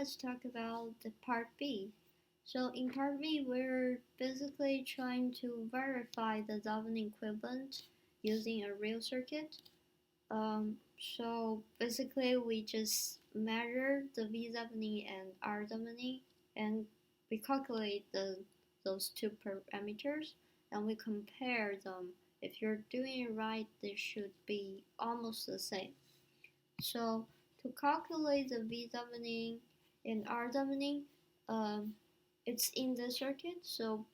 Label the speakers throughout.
Speaker 1: let's talk about the part B. So in part B, we're basically trying to verify the Darwin equivalent using a real circuit. So basically, we just measure the V and R and we calculate those two parameters, and we compare them. If you're doing it right, they should be almost the same. So to calculate the V and R it's in the circuit, so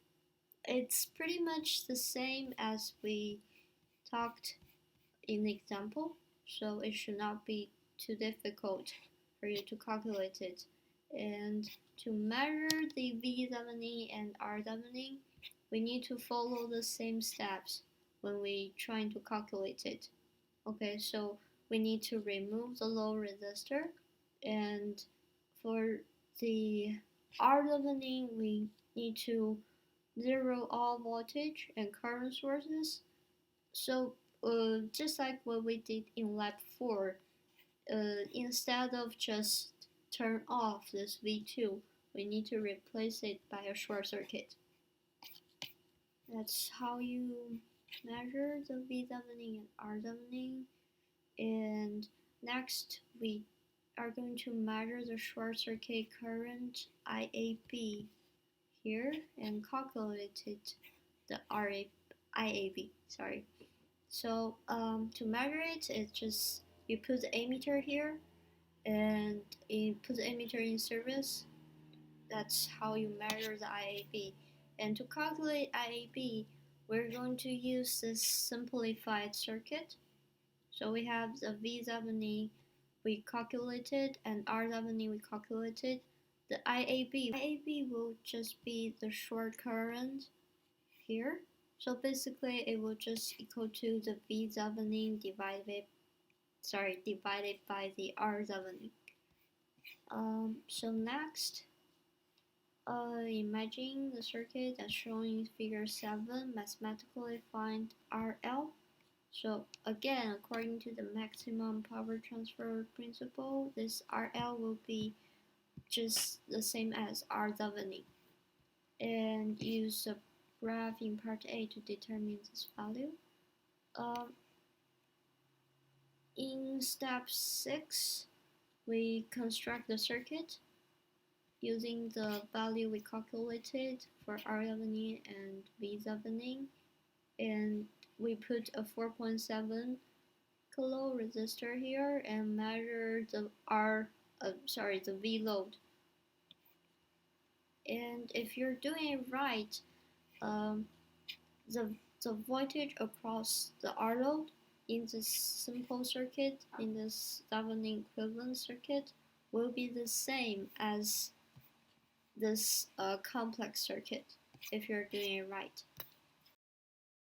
Speaker 1: it's pretty much the same as we talked in the example, so it should not be too difficult for you to calculate it. And to measure the V and R we need to follow the same steps when we trying to calculate it. Okay, so we need to remove the low resistor, and for the R we need to zero all voltage and current sources. So just like what we did in Lab4, instead of just turn off this V2, we need to replace it by a short circuit. That's how you measure the V and R. And next, we are going to measure the short circuit current IAB here and calculate it, the IAB. Sorry. So to measure it, it's just you put the ammeter here and you put the ammeter in series. That's how you measure the IAB. And to calculate IAB, we're going to use this simplified circuit. So we have the V we calculated and R we calculated. The IAB will just be the short current here. So basically, it will just equal to the V divided by the R. So next, imagine the circuit as shown in figure 7. Mathematically find RL. So again, according to the maximum power transfer principle, this RL will be just the same as R. And use the graph in part A to determine this value. In step 6, we construct the circuit using the value we calculated for R and V, and we put a 4.7 kilo resistor here and measure the the V load. And if you're doing it right, the voltage across the R load in this simple circuit, in this Darwin equivalent circuit, will be the same as this complex circuit if you're doing it right.